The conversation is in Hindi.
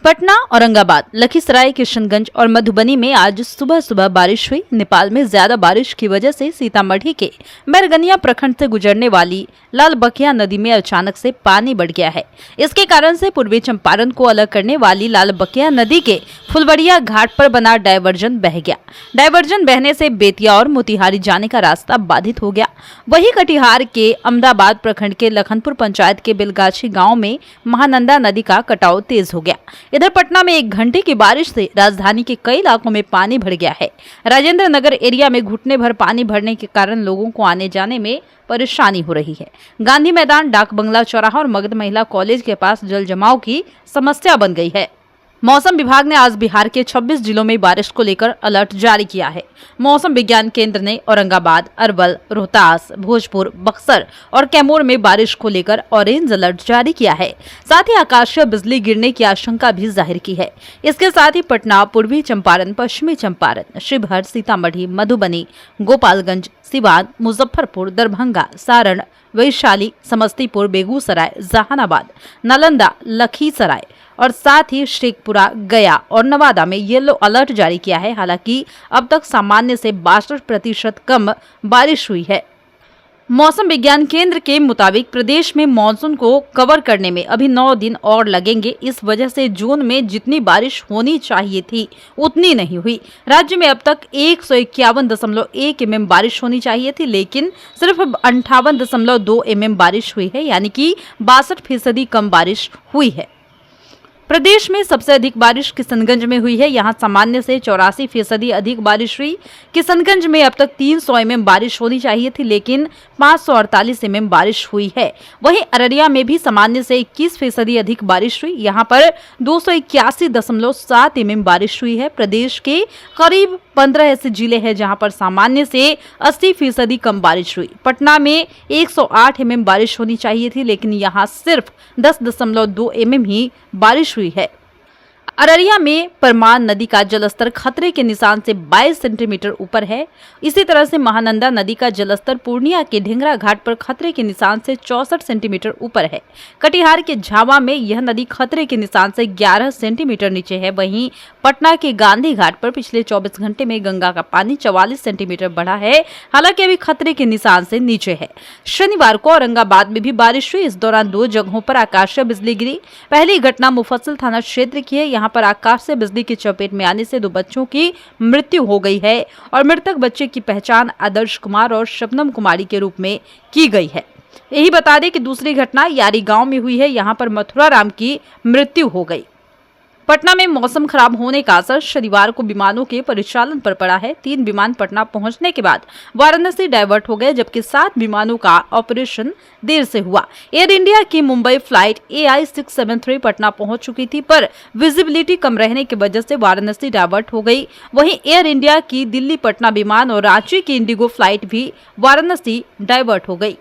पटना, औरंगाबाद, लखीसराय, किशनगंज और मधुबनी में आज सुबह सुबह बारिश हुई। नेपाल में ज्यादा बारिश की वजह से सीतामढ़ी के बैरगनिया प्रखंड से गुजरने वाली लालबकिया नदी में अचानक से पानी बढ़ गया है। इसके कारण से पूर्वी चंपारण को अलग करने वाली लालबकिया नदी के फुलवड़िया घाट पर बना डायवर्जन बह गया। डायवर्जन बहने से बेतिया और मोतिहारी जाने का रास्ता बाधित हो गया। वहीं कटिहार के अहमदाबाद प्रखंड के लखनपुर पंचायत के बिलगाछी गाँव में महानंदा नदी का कटाव तेज हो गया। इधर पटना में 1 घंटे की बारिश से राजधानी के कई इलाकों में पानी भर गया है। राजेंद्र नगर एरिया में घुटने भर पानी भरने के कारण लोगों को आने जाने में परेशानी हो रही है। गांधी मैदान, डाक बंगला चौराहा और मगध महिला कॉलेज के पास जल जमाव की समस्या बन गई है। मौसम विभाग ने आज बिहार के 26 जिलों में बारिश को लेकर अलर्ट जारी किया है। मौसम विज्ञान केंद्र ने औरंगाबाद, अरवल, रोहतास, भोजपुर, बक्सर और कैमूर में बारिश को लेकर ऑरेंज अलर्ट जारी किया है। साथ ही आकाशीय बिजली गिरने की आशंका भी जाहिर की है। इसके साथ ही पटना, पूर्वी चंपारण, पश्चिमी चंपारण, शिवहर, सीतामढ़ी, मधुबनी, गोपालगंज, सिवान, मुजफ्फरपुर, दरभंगा, सारण, वैशाली, समस्तीपुर, बेगूसराय, जहानाबाद, नालंदा, लखीसराय और साथ ही शेखपुरा, गया और नवादा में येलो अलर्ट जारी किया है। हालांकि अब तक सामान्य से 62% कम बारिश हुई है। मौसम विज्ञान केंद्र के मुताबिक प्रदेश में मानसून को कवर करने में अभी 9 दिन और लगेंगे। इस वजह से जून में जितनी बारिश होनी चाहिए थी उतनी नहीं हुई। राज्य में अब तक 151.1 mm बारिश होनी चाहिए थी, लेकिन सिर्फ 58.2 mm बारिश हुई है, यानी कि 62% कम बारिश हुई है। प्रदेश में सबसे अधिक बारिश किशनगंज में हुई है। यहां सामान्य से 84% अधिक बारिश हुई। किशनगंज में अब तक 300 mm बारिश होनी चाहिए थी, लेकिन 548 mm बारिश हुई है। वहीं अररिया में भी सामान्य से 21% अधिक बारिश हुई। यहां पर 281.7 mm बारिश हुई है। प्रदेश के करीब 15 ऐसे जिले हैं जहां पर सामान्य से 80% कम बारिश हुई। पटना में 108 mm बारिश होनी चाहिए थी, लेकिन यहां सिर्फ 10.2 mm ही बारिश हुई है। अररिया में परमान नदी का जलस्तर खतरे के निशान से 22 सेंटीमीटर ऊपर है। इसी तरह से महानंदा नदी का जलस्तर पूर्णिया के ढिंगरा घाट पर खतरे के निशान से 64 सेंटीमीटर ऊपर है। कटिहार के झावा में यह नदी खतरे के निशान से 11 सेंटीमीटर नीचे है। वहीं पटना के गांधी घाट पर पिछले 24 घंटे में गंगा का पानी 44 सेंटीमीटर बढ़ा है, हालांकि अभी खतरे के निशान से नीचे है। शनिवार को औरंगाबाद में भी बारिश हुई। इस दौरान 2 जगहों पर आकाशीय बिजली गिरी। पहली घटना मुफस्सिल थाना क्षेत्र की है। यहाँ पर आकाश से बिजली की चपेट में आने से 2 बच्चों की मृत्यु हो गई है और मृतक बच्चे की पहचान आदर्श कुमार और शबनम कुमारी के रूप में की गई है। यही बता दें कि दूसरी घटना यारी गांव में हुई है। यहाँ पर मथुरा राम की मृत्यु हो गई। पटना में मौसम खराब होने का असर शनिवार को विमानों के परिचालन पर पड़ा है। 3 विमान पटना पहुंचने के बाद वाराणसी डाइवर्ट हो गए, जबकि 7 विमानों का ऑपरेशन देर से हुआ। एयर इंडिया की मुंबई फ्लाइट AI 673 पटना पहुंच चुकी थी, पर विजिबिलिटी कम रहने की वजह से वाराणसी डाइवर्ट हो गई। वहीं एयर इंडिया की दिल्ली पटना विमान और रांची की इंडिगो फ्लाइट भी वाराणसी डाइवर्ट हो गई।